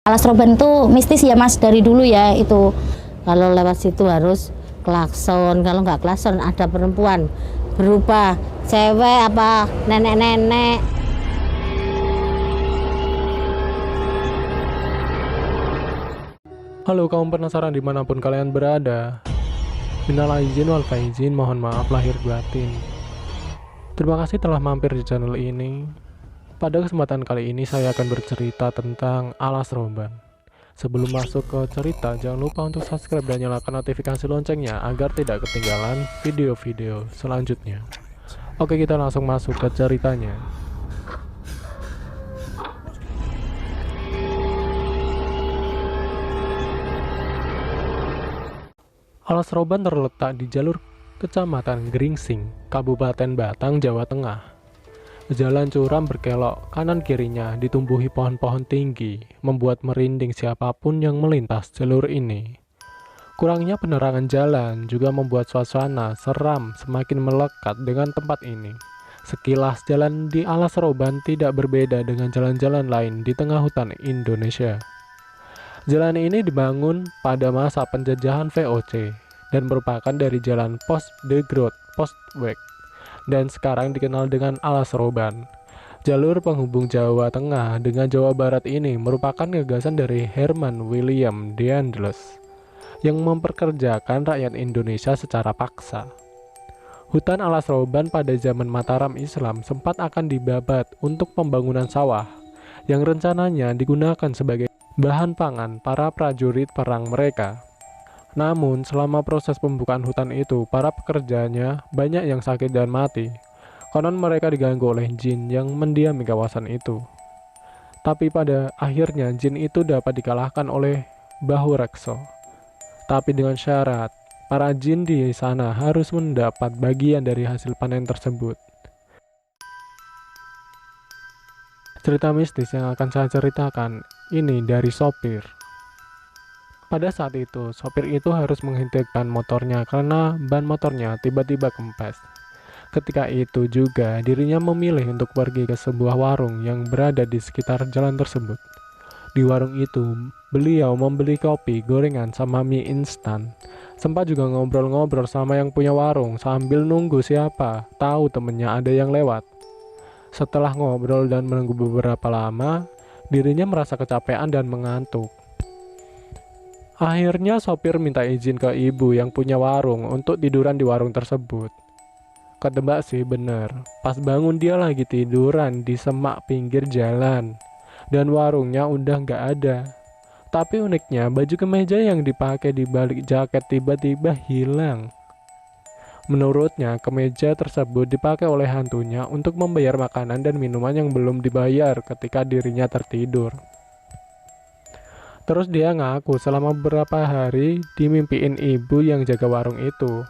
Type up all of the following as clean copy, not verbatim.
Alas Roban itu mistis ya Mas, dari dulu ya itu. Kalau lewat situ harus klakson, kalau nggak klakson ada perempuan berupa cewek apa nenek-nenek. Halo kaum penasaran dimanapun kalian berada. Minal aizin wal faizin, mohon maaf lahir batin. Terima kasih telah mampir di channel ini. Pada kesempatan kali ini saya akan bercerita tentang Alas Roban. Sebelum masuk ke cerita, jangan lupa untuk subscribe dan nyalakan notifikasi loncengnya agar tidak ketinggalan video-video selanjutnya. Oke, kita langsung masuk ke ceritanya. Alas Roban terletak di jalur Kecamatan Gringsing, Kabupaten Batang, Jawa Tengah. Jalan curam berkelok, kanan kirinya ditumbuhi pohon-pohon tinggi, membuat merinding siapapun yang melintas jalur ini. Kurangnya penerangan jalan juga membuat suasana seram semakin melekat dengan tempat ini. Sekilas jalan di Alas Roban tidak berbeda dengan jalan-jalan lain di tengah hutan Indonesia. Jalan ini dibangun pada masa penjajahan VOC dan merupakan dari jalan Pos de Groot Postweg dan sekarang dikenal dengan Alas Roban. Jalur penghubung Jawa Tengah dengan Jawa Barat ini merupakan gagasan dari Herman William Daendels yang memperkerjakan rakyat Indonesia secara paksa. Hutan Alas Roban pada zaman Mataram Islam sempat akan dibabat untuk pembangunan sawah yang rencananya digunakan sebagai bahan pangan para prajurit perang mereka. Namun, selama proses pembukaan hutan itu, para pekerjanya banyak yang sakit dan mati. Konon mereka diganggu oleh jin yang mendiami kawasan itu. Tapi pada akhirnya jin itu dapat dikalahkan oleh Bahu Rekso. Tapi dengan syarat, para jin di sana harus mendapat bagian dari hasil panen tersebut. Cerita mistis yang akan saya ceritakan ini dari sopir. Pada saat itu, sopir itu harus menghentikan motornya karena ban motornya tiba-tiba kempes. Ketika itu juga, dirinya memilih untuk pergi ke sebuah warung yang berada di sekitar jalan tersebut. Di warung itu, beliau membeli kopi, gorengan, sama mie instan. Sempat juga ngobrol-ngobrol sama yang punya warung sambil nunggu siapa tahu temennya ada yang lewat. Setelah ngobrol dan menunggu beberapa lama, dirinya merasa kecapean dan mengantuk. Akhirnya sopir minta izin ke ibu yang punya warung untuk tiduran di warung tersebut. Ketebak sih bener, pas bangun dia lagi tiduran di semak pinggir jalan. Dan warungnya udah nggak ada. Tapi uniknya baju kemeja yang dipakai di balik jaket tiba-tiba hilang. Menurutnya kemeja tersebut dipakai oleh hantunya untuk membayar makanan dan minuman yang belum dibayar ketika dirinya tertidur. Terus dia ngaku selama beberapa hari dimimpiin ibu yang jaga warung itu.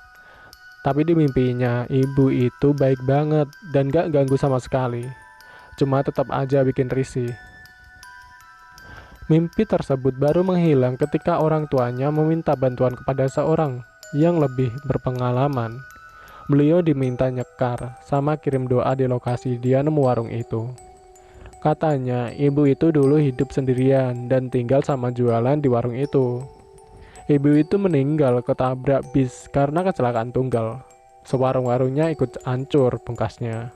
Tapi di mimpinya ibu itu baik banget dan gak ganggu sama sekali. Cuma tetap aja bikin risih. Mimpi tersebut baru menghilang ketika orang tuanya meminta bantuan kepada seorang yang lebih berpengalaman. Beliau diminta nyekar sama kirim doa di lokasi dia nemu warung itu. Katanya, ibu itu dulu hidup sendirian dan tinggal sama jualan di warung itu. Ibu itu meninggal ketabrak bis karena kecelakaan tunggal. Sewarung-warungnya ikut hancur pungkasnya.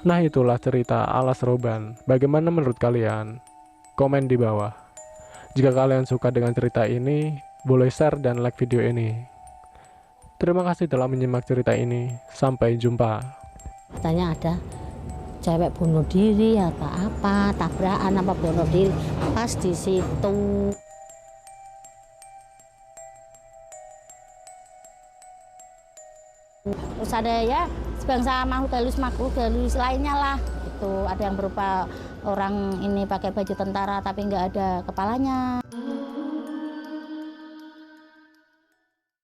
Nah, itulah cerita Alas Roban. Bagaimana menurut kalian? Komen di bawah. Jika kalian suka dengan cerita ini, boleh share dan like video ini. Terima kasih telah menyimak cerita ini. Sampai jumpa. Katanya ada cewek bunuh diri apa tabrakan apa bunuh diri pas di situ. Terus ada ya sebangsa makhluk halus lainnya lah. Itu ada yang berupa orang ini pakai baju tentara tapi nggak ada kepalanya.